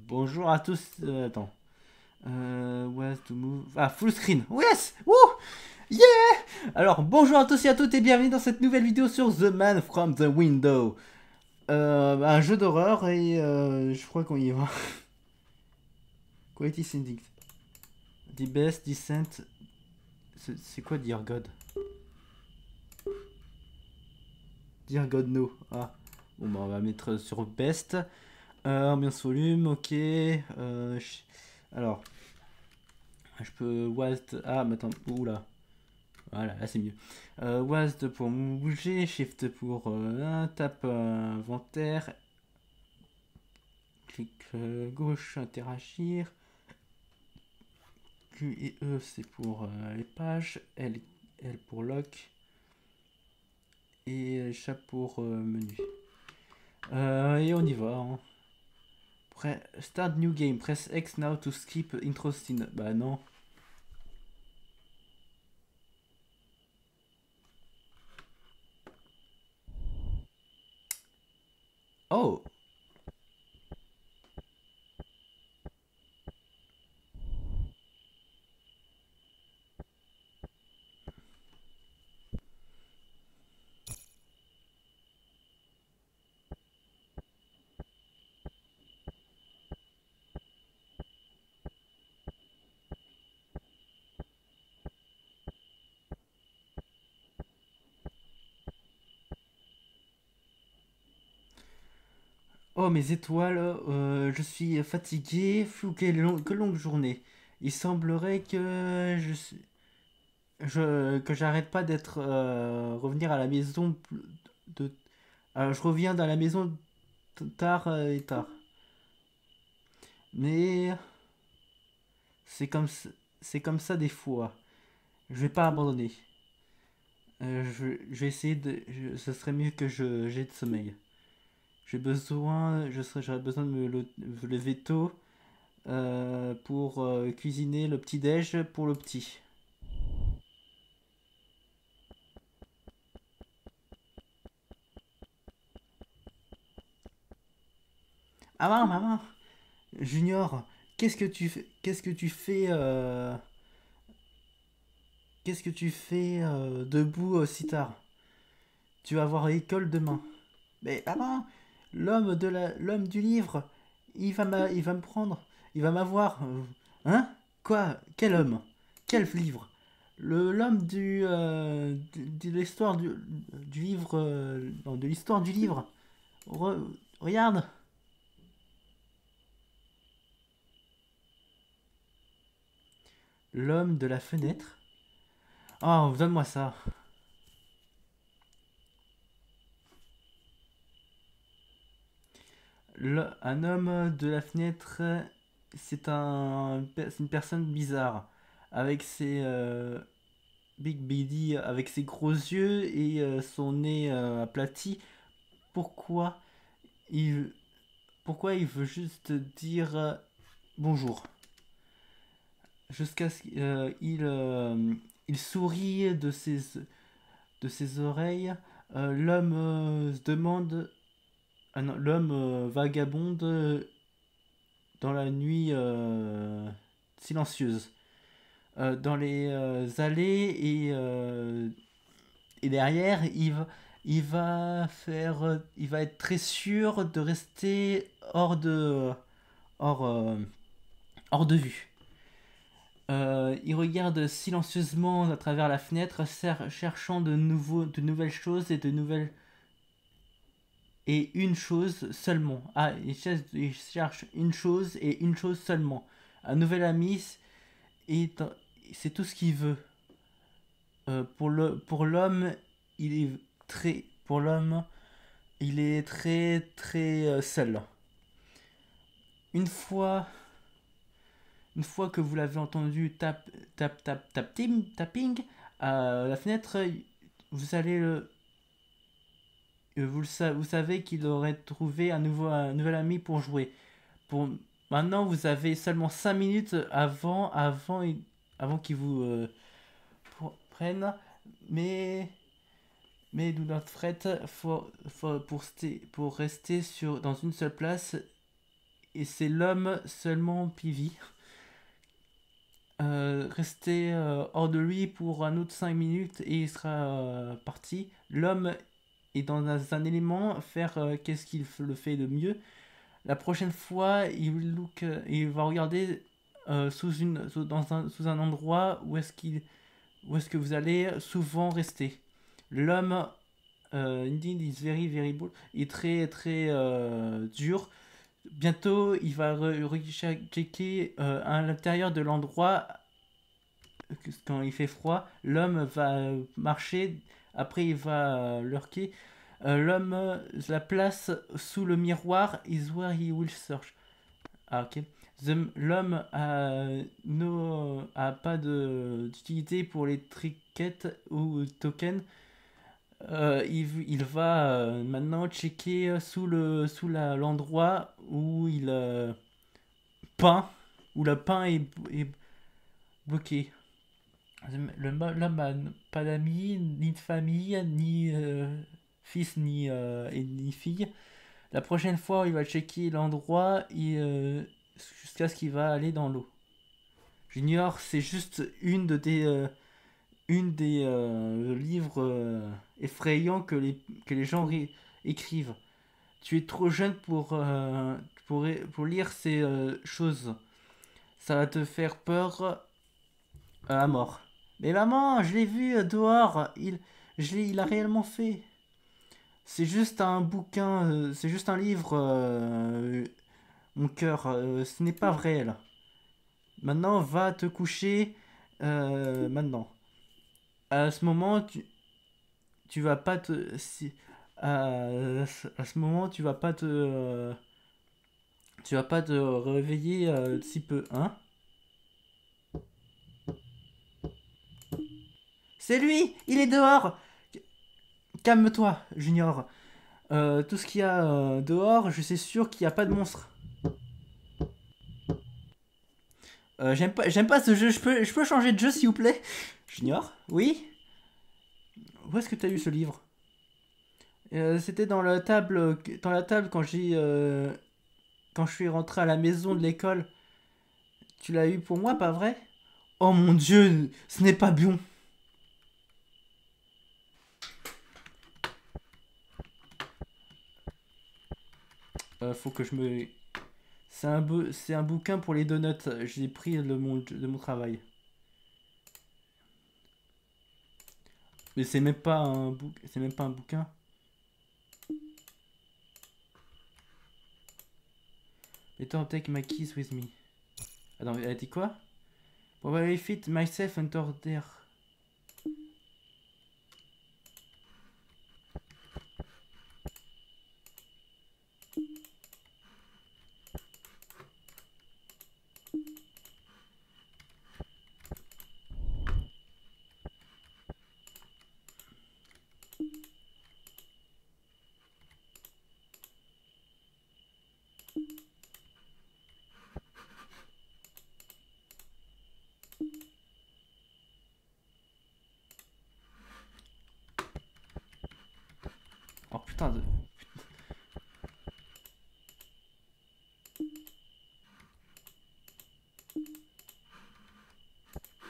Bonjour à tous. Attends. Where's to move? Ah, full screen. Yes! Woo! Yeah! Alors, bonjour à tous et à toutes et bienvenue dans cette nouvelle vidéo sur The Man from the Window. Un jeu d'horreur et je crois qu'on y va. Quality settings. The best descent. C'est quoi Dear God? Dear God no. Ah. Bon bah on va mettre sur best. Ambiance volume, ok. Alors, je peux WASD. Ah, mais attends, oula. Voilà, là c'est mieux. WASD pour bouger, Shift pour tape inventaire, clic gauche, interagir. Q et E c'est pour les pages, L pour lock et chat pour menu. Et on y va. Hein. Start new game, press X now to skip intro scene. Bah non. Oh! Oh mes étoiles, je suis fatigué, fou, que longue journée. Il semblerait que que j'arrête pas d'être revenir à la maison de je reviens dans la maison tard et tard. Mais c'est comme ça des fois. Je vais pas abandonner. Je vais essayer ce serait mieux que j'ai de sommeil. J'aurais besoin de me lever tôt pour cuisiner le petit déj pour le petit. Ah maman, maman, Junior, qu'est-ce que tu fais qu'est-ce que tu fais debout si tard? Tu vas avoir l'école demain. Mais maman, l'homme du livre, il va me prendre, il va m'avoir. Hein? Quoi? Quel homme? Quel livre? L'homme de l'histoire du livre, non, de l'histoire du livre. Regarde. L'homme de la fenêtre. Oh, donne-moi ça. Un homme de la fenêtre, c'est une personne bizarre, avec ses Big Billy, avec ses gros yeux et son nez aplati. Pourquoi il, pourquoi il veut juste dire bonjour? Jusqu'à ce il sourit de ses oreilles. L'homme se demande, ah non, l'homme vagabonde dans la nuit silencieuse, dans les allées et derrière, il va être très sûr de rester hors, euh, hors de vue. Il regarde silencieusement à travers la fenêtre, cherchant de nouvelles choses et une chose seulement. Ah, il cherche une chose et une chose seulement. Un nouvel ami, et c'est tout ce qu'il veut. Pour l'homme, il est pour l'homme, il est très seul. Une fois, une fois que vous l'avez entendu tapping à la fenêtre, vous allez vous savez qu'il aurait trouvé un nouvel ami pour jouer. Pour maintenant, vous avez seulement 5 minutes avant qu'il vous prenne, mais do not fret, pour rester dans une seule place, et c'est l'homme seulement Pivi. Restez hors de lui pour un autre 5 minutes et il sera parti. L'homme est dans un élément, faire qu'est-ce qu'il le fait de mieux. La prochaine fois, il va regarder sous un endroit où est-ce que vous allez souvent rester. L'homme, indeed, is very, very bold, est très, très dur. Bientôt, il va checker à l'intérieur de l'endroit quand il fait froid. L'homme va marcher, après il va lurker. L'homme, la place sous le miroir is where he will search. Ah, ok. L'homme a pas d'utilité pour les trinkets ou tokens. Il va maintenant checker l'endroit où il peint, où le pain est bloqué. L'homme n'a pas d'amis, ni de famille, ni fils, ni fille. La prochaine fois, il va checker l'endroit jusqu'à ce qu'il va aller dans l'eau. Junior, c'est juste une des livres effrayants que les gens écrivent. Tu es trop jeune pour lire ces choses. Ça va te faire peur à mort. Mais maman, je l'ai vu dehors. Il a réellement fait. C'est juste un bouquin, c'est juste un livre, mon cœur. Ce n'est pas vrai là. Maintenant, va te coucher. Maintenant. À ce moment, tu vas pas te. À ce moment, tu vas pas te réveiller si peu, hein? C'est lui! Il est dehors! Calme-toi, Junior. Tout ce qu'il y a dehors, je suis sûr qu'il n'y a pas de monstre. J'aime pas ce jeu. Je peux changer de jeu, s'il vous plaît? Junior? Oui? Où est-ce que tu as eu ce livre? C'était dans la table quand je suis rentré à la maison de l'école. Tu l'as eu pour moi, pas vrai? Oh mon dieu, ce n'est pas bon. Faut que je me. C'est un bouquin pour les donuts. J'ai pris de mon travail. Mais c'est même pas un bouquin. Later take my keys with me. Attends, elle a dit quoi? Probably fit myself under there. Oh putain de.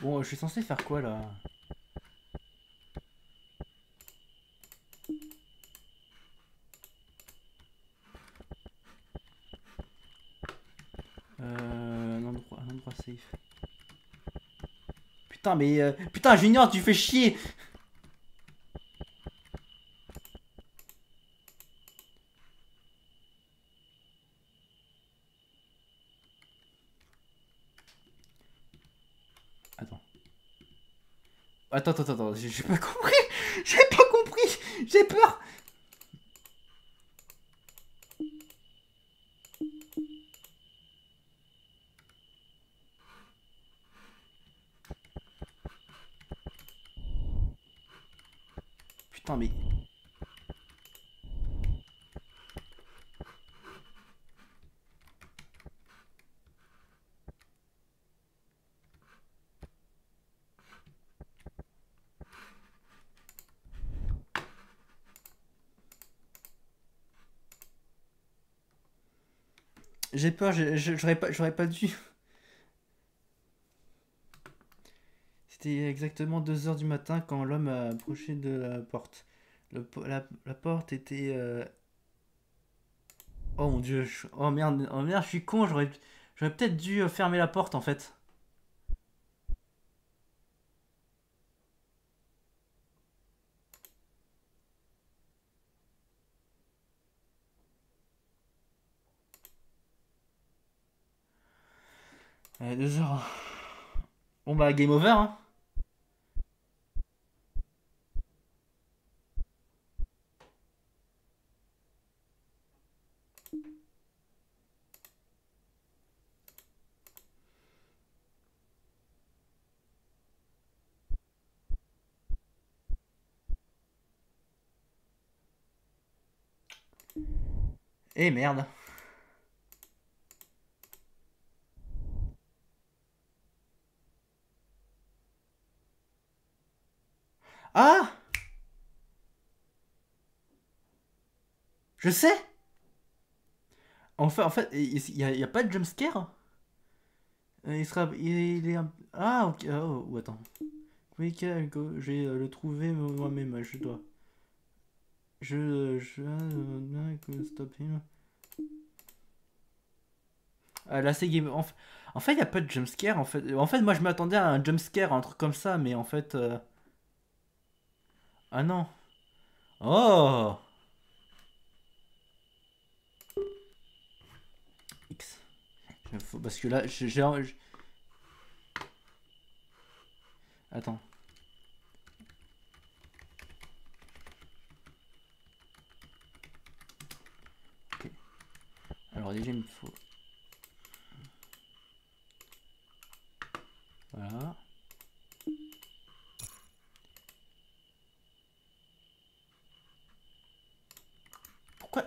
Bon, je suis censé faire quoi là? Un endroit safe. Putain, mais. Putain, Junior, tu fais chier! Attends. Attends, j'ai pas compris! J'ai pas compris! J'ai peur! Putain, mais. J'ai peur, j'aurais pas dû. C'était exactement 2 heures du matin quand l'homme a approché de la porte. La porte était... Oh mon dieu, oh merde, je suis con, j'aurais peut-être dû fermer la porte en fait. 2 heures. Bon bah, game over, hein. Eh merde. Ah, je sais. En fait, il y a pas de jumpscare. Il est Ah, ok. Oh, ou attends. Oui, je vais le trouver moi-même, je dois. Stop him. Ah, là, c'est game. En fait, il n'y a pas de jumpscare. En fait, moi, je m'attendais à un jumpscare, un truc comme ça, mais en fait. Ah non. Oh! X. Parce que là, Attends. Ok. Alors, déjà, il me faut. Voilà. Pourquoi?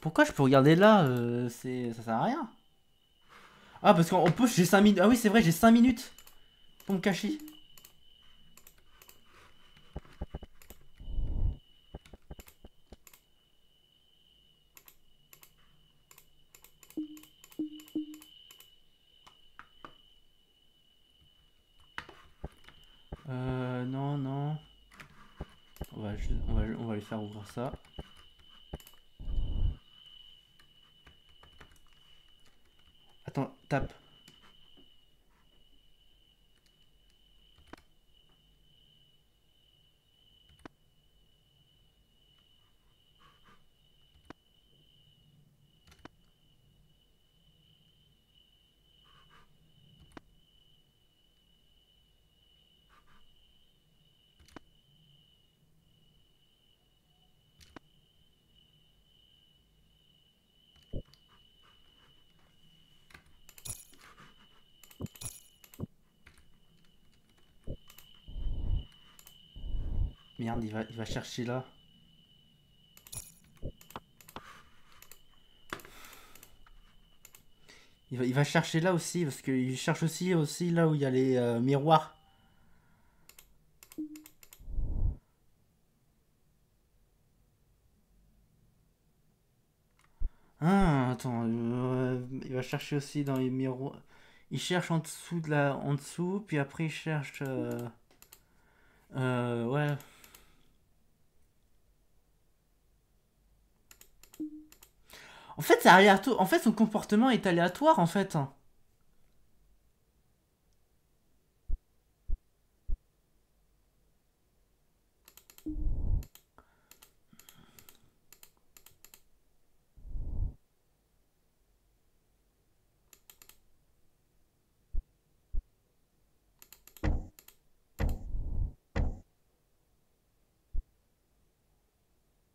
Pourquoi je peux regarder là? Ça sert à rien. Ah, parce qu'en plus, j'ai 5 minutes. Ah oui, c'est vrai, j'ai 5 minutes pour me cacher. Non, non. On va les faire ouvrir ça. Attends, tape. Merde, il va chercher là. Il va chercher là aussi, parce qu'il cherche aussi là où il y a les miroirs. Ah, attends, il va chercher aussi dans les miroirs. Il cherche en dessous, puis après il cherche. Ouais. En fait, c'est aléatoire. En fait, son comportement est aléatoire, en fait.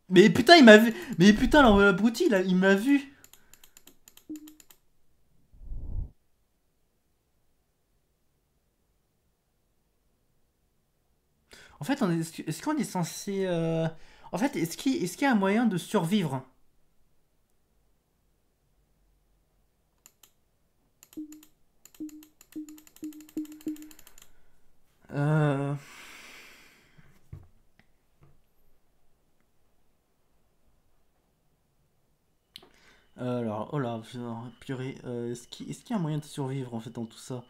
Mais putain, il m'a vu. Mais putain, l'abruti, il m'a vu. En fait, est-ce qu'on est censé. En fait, est-ce qu'il y a un moyen de survivre? Alors, oh là, purée, est-ce qu'il y a un moyen de survivre en fait dans tout ça?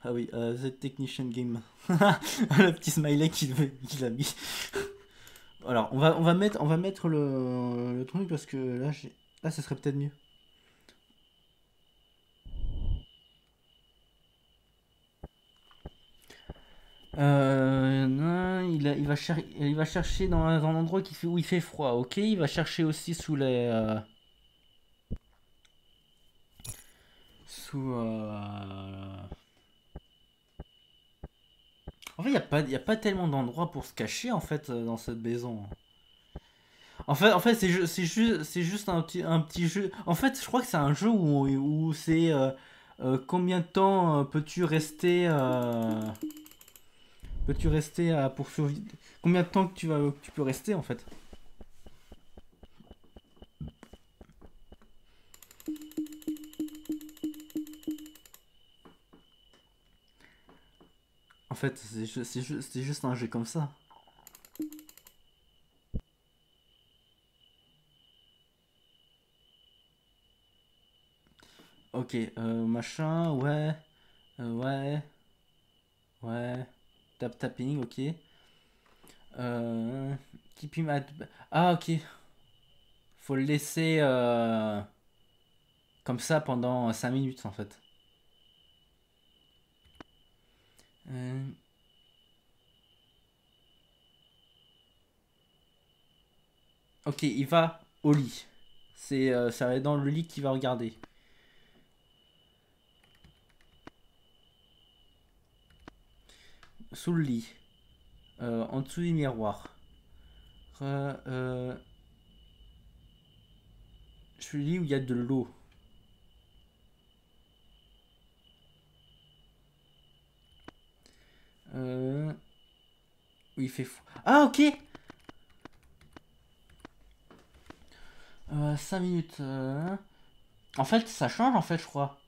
Ah oui, The Technician Game. Le petit smiley qu'il a mis. Alors, on va mettre le truc parce que là, ça serait peut-être mieux. Non, il va chercher dans un endroit où il fait froid, ok? Il va chercher aussi sous les... sous... En fait, il y a pas tellement d'endroits pour se cacher, en fait, dans cette maison. En fait c'est juste un petit jeu. En fait, je crois que c'est un jeu où c'est... combien de temps peux-tu rester pour survivre? Combien de temps que tu peux rester, en fait? En fait, c'est juste un jeu comme ça. Ok, machin, ouais, ouais, ouais. Tapping, ok. Euh, keep him at... Ah, ok. Faut le laisser comme ça pendant 5 minutes, en fait. Euh, ok, il va au lit. Ça va être dans le lit qu'il va regarder. Sous le lit. En dessous du miroir. Euh, euh, je le lit où il y a de l'eau. Euh, où il fait fou. Ah, ok! 5 minutes. En fait, ça change, en fait, je crois.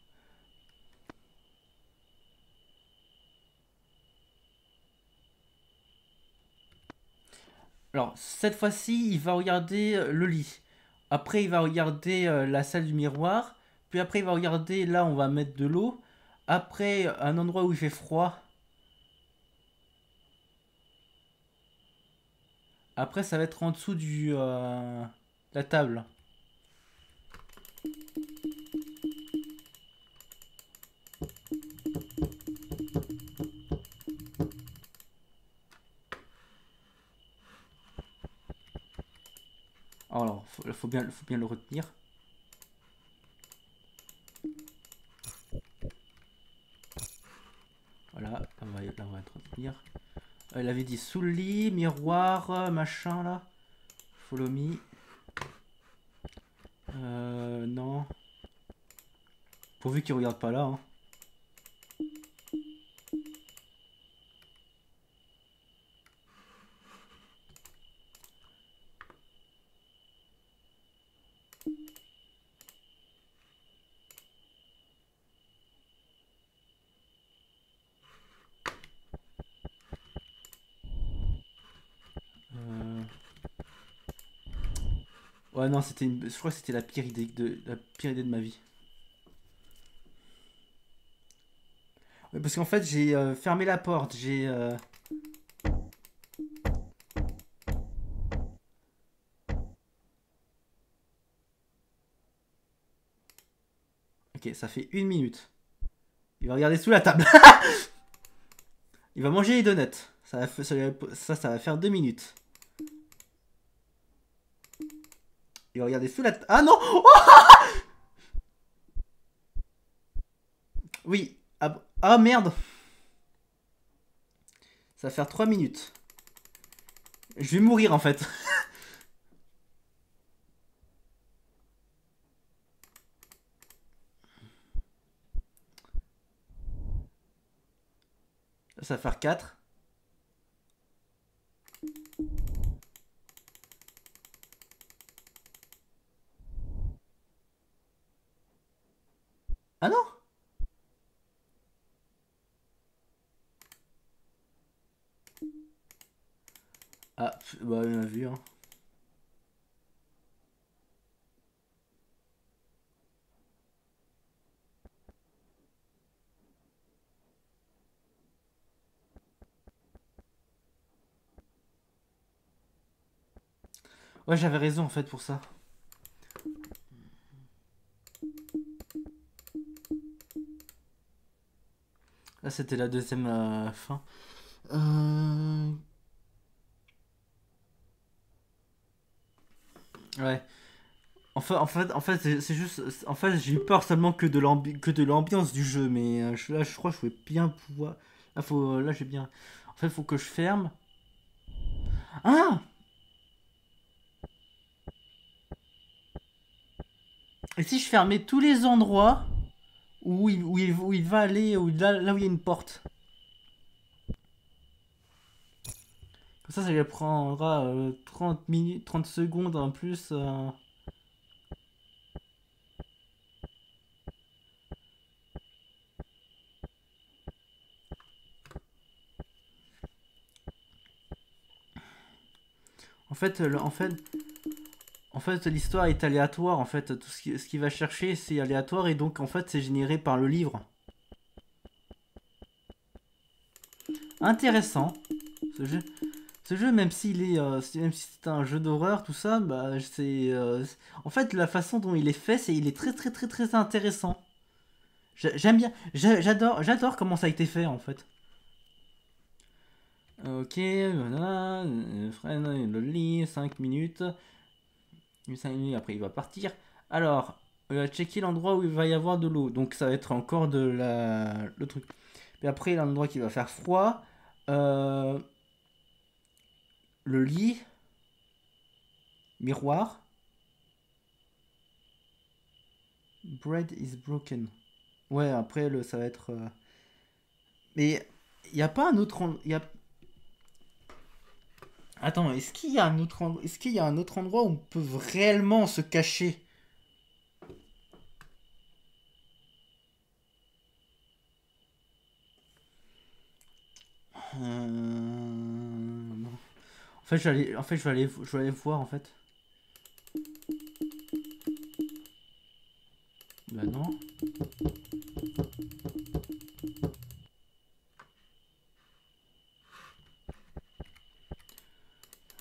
Alors, cette fois-ci, il va regarder le lit. Après, il va regarder la salle du miroir. Puis après, il va regarder là, on va mettre de l'eau. Après, un endroit où il fait froid. Après, ça va être en dessous la table. Alors, faut bien le retenir. Voilà, là, on va le retenir. Il avait dit sous le lit, miroir, machin là. Follow me. Non. Pourvu qu'il regarde pas là. Hein. Euh, Ouais, non, je crois que c'était la pire idée de ma vie. Ouais, parce qu'en fait, j'ai fermé la porte. Ok, ça fait 1 minute. Il va regarder sous la table. Il va manger les donuts. Ça va faire 2 minutes. Il va regarder sous la table. Ah non! Oh oui. Ah merde! Ça va faire 3 minutes. Je vais mourir en fait. Ça va faire 4. Ah non! Ah, bah, on a vu, hein. Ouais, j'avais raison en fait pour ça. Là, c'était la deuxième fin. Euh... Ouais. C'est juste. En fait, j'ai eu peur seulement que de l'ambiance du jeu, mais là, je crois que je vais bien pouvoir. Là, j'ai bien. En fait, faut que je ferme. Ah! Et si je fermais tous les endroits où il va aller, là où il y a une porte? Comme ça lui prendra 30 minutes, 30 secondes en plus. En fait, en fait, l'histoire est aléatoire. En fait, tout ce qu'il va chercher, c'est aléatoire et donc en fait, c'est généré par le livre. Intéressant. Ce jeu, ce jeu, même si c'est un jeu d'horreur, tout ça, bah, en fait, la façon dont il est fait, il est très, très, très, très intéressant. J'aime bien, j'adore comment ça a été fait, en fait. Ok, voilà, freine le lit, 5 minutes. 5 minutes après, il va partir. Alors, checker l'endroit où il va y avoir de l'eau. Donc, ça va être encore le truc. Puis après, l'endroit qui va faire froid. Euh, le lit, miroir. Bread is broken. Ouais, après, ça va être. Mais il n'y a pas un autre. Attends, est-ce qu'il y a un autre endroit où on peut réellement se cacher? Non. En fait, je vais aller voir en fait. Bah non.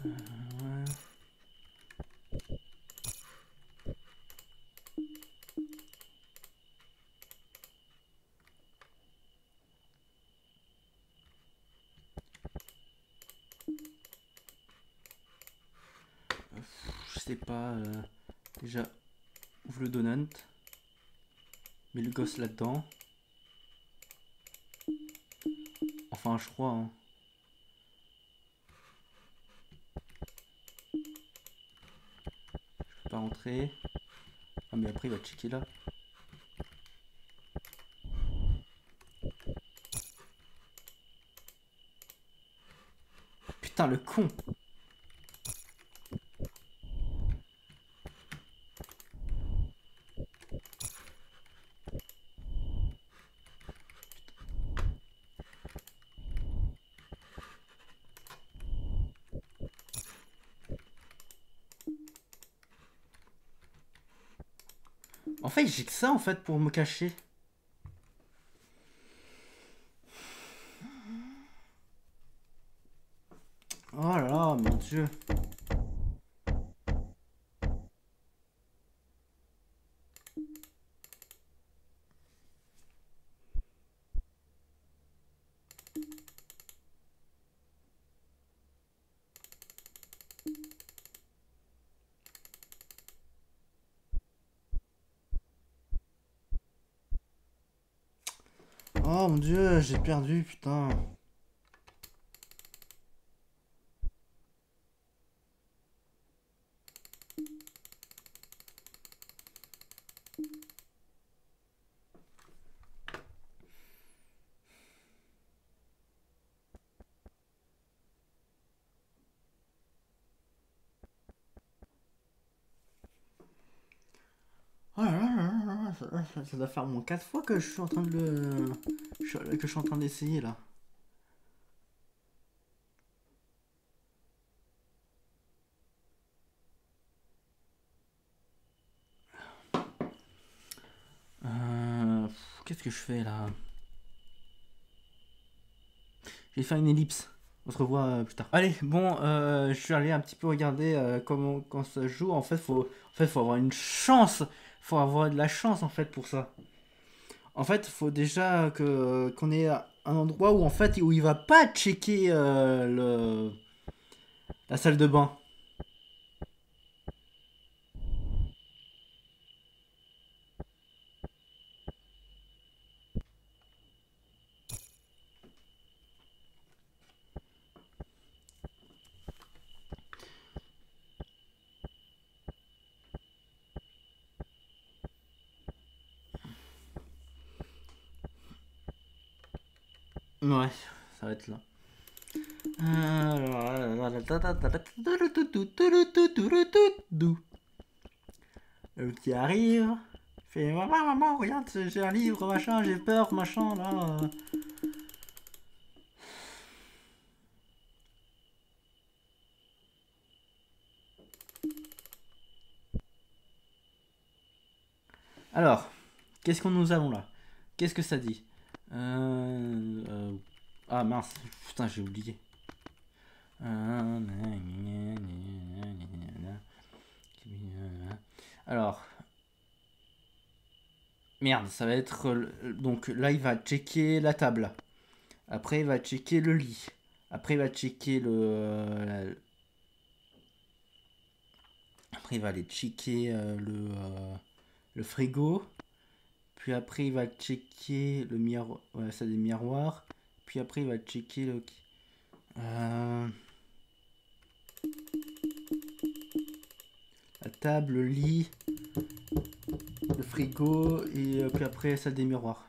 Ouais. Je sais pas. Déjà, ouvre le donut. Mets le gosse là-dedans. Enfin, je crois. Hein. Je peux pas rentrer. Ah, mais après, il va checker là. Putain, le con! En fait, j'ai que ça en fait pour me cacher. Oh là là, mon dieu. Oh mon dieu, j'ai perdu, putain. Oh là là là là là, ça doit faire au moins 4 fois que je suis en train de que je suis en train d'essayer là. Qu'est-ce que je fais là? J'ai fait une ellipse. On se revoit plus tard. Allez, bon, je suis allé un petit peu regarder comment quand ça joue. En fait, faut avoir une chance. Faut avoir de la chance en fait pour ça. En fait, faut déjà que qu'on ait un endroit où en fait où il va pas checker la salle de bain. Ouais, ça va être là. Qui arrive. Fait maman, maman, regarde, j'ai un livre, machin, j'ai peur, machin, là. Alors, qu'est-ce qu'on nous avons là? Qu'est-ce que ça dit? Ah mince, putain, j'ai oublié. Alors, merde, ça va être. Donc là, il va checker la table. Après, il va checker le lit. Après, il va checker Après, il va aller checker le frigo. Puis après, il va checker le miroir. Ouais, ça des miroirs. Puis après, il va checker le. La table, le lit, le frigo. Et puis après, ça des miroirs.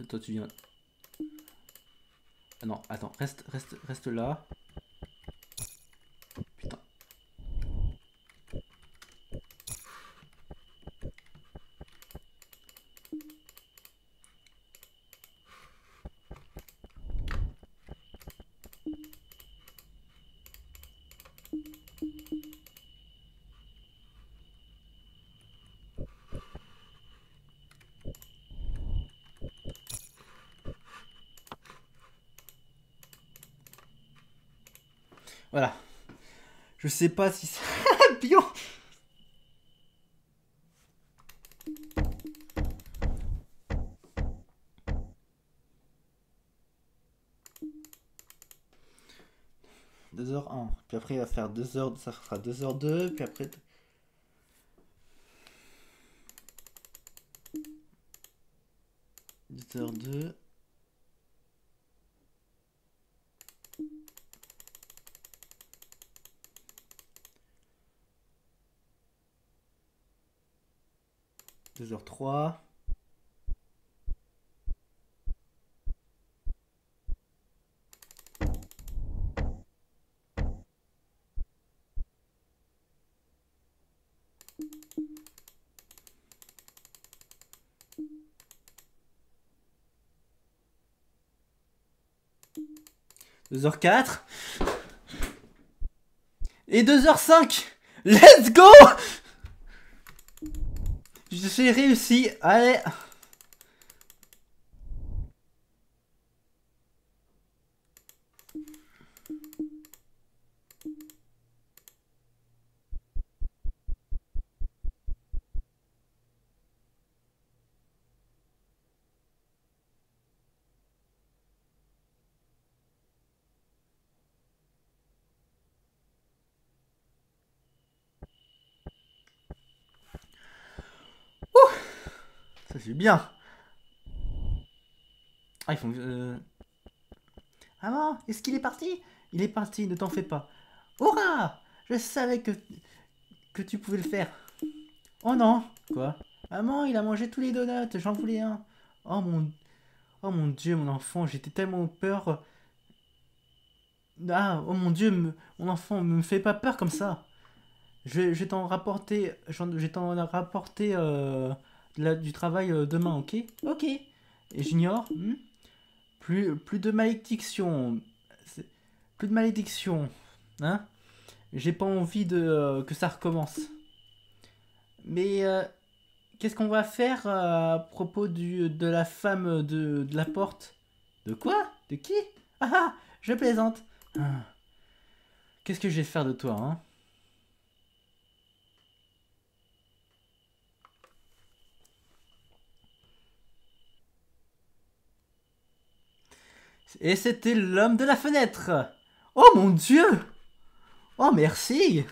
Toi, tu viens. Ah non, attends, reste là. Putain. Voilà. Je sais pas si c'est bien. 2h1. Puis après, il va faire 2h. Ça fera 2h2. Puis après. 2h2. Deux heures 3. Deux heures 4. Et 2h5. Let's go. J'ai réussi. Allez. Ouh, ça c'est bien. Ah, ils font. Ah non, est-ce qu'il est parti? Il est parti, ne t'en fais pas. Hurrah! Je savais que tu pouvais le faire. Oh non! Quoi? Maman, il a mangé tous les donuts, j'en voulais un. Oh mon... Oh mon dieu, mon enfant, j'étais tellement peur. Ah, oh mon dieu, mon enfant, me fais pas peur comme ça. Je vais t'en rapporter, je vais t'en rapporter du travail demain, ok? Ok. Et j'ignore. Plus de malédiction. Plus de malédiction. Hein? J'ai pas envie que ça recommence. Mais qu'est-ce qu'on va faire à propos de la femme de la porte? De quoi? De qui? Ah, je plaisante. Qu'est-ce que je vais faire de toi, hein? Et c'était l'homme de la fenêtre. Oh mon Dieu! Oh merci!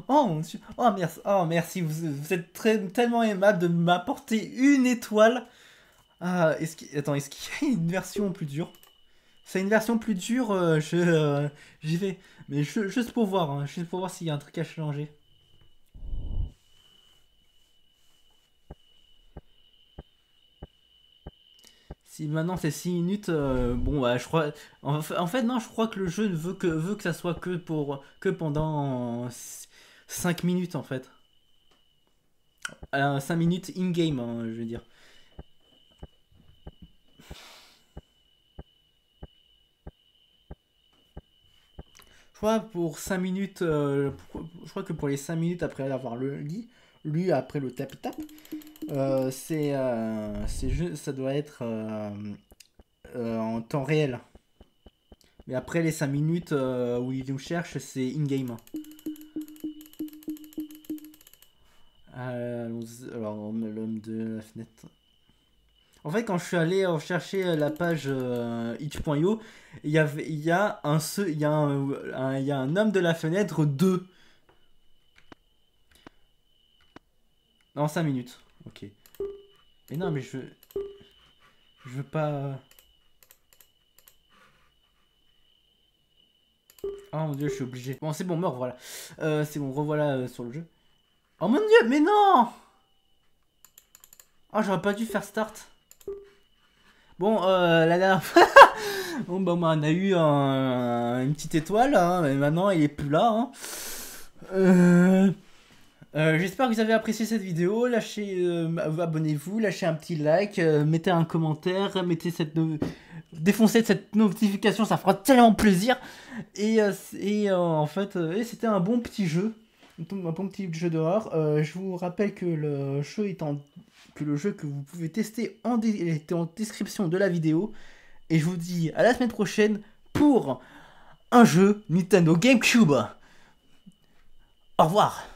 Oh mon Dieu! Oh merci, vous êtes tellement aimable de m'apporter une étoile. Ah, attends, est-ce qu'il y a une version plus dure? C'est une version plus dure, j'y vais. Mais juste pour voir, hein, juste pour voir s'il y a un truc à changer. Si maintenant c'est 6 minutes, bon bah je crois. En fait, non, je crois que le jeu veut que ça soit que pendant 5 minutes en fait. 5 minutes in-game, hein, je veux dire. Je crois pour 5 minutes, je crois que pour les 5 minutes après avoir lu après le tap-tap, ça doit être en temps réel. Mais après les 5 minutes où il nous cherche, c'est in-game. Alors, l'homme de la fenêtre. En fait, quand je suis allé chercher la page itch.io, il y a un homme de la fenêtre 2. Non, 5 minutes. Ok. Mais non, mais je veux pas. Oh mon dieu, je suis obligé. Bon, c'est bon, me revoilà. C'est bon, revoilà sur le jeu. Oh mon dieu, mais non! Oh, j'aurais pas dû faire start. Bon, la dernière fois. Bon, bah, on a eu une petite étoile, hein, mais maintenant il est plus là. Hein. J'espère que vous avez apprécié cette vidéo. Abonnez-vous, lâchez un petit like, mettez un commentaire, défoncez cette notification, ça fera tellement plaisir. Et en fait, c'était un bon petit jeu. Un bon petit jeu d'horreur. Je vous rappelle que le jeu que vous pouvez tester est en description de la vidéo. Et je vous dis à la semaine prochaine pour un jeu Nintendo GameCube. Au revoir.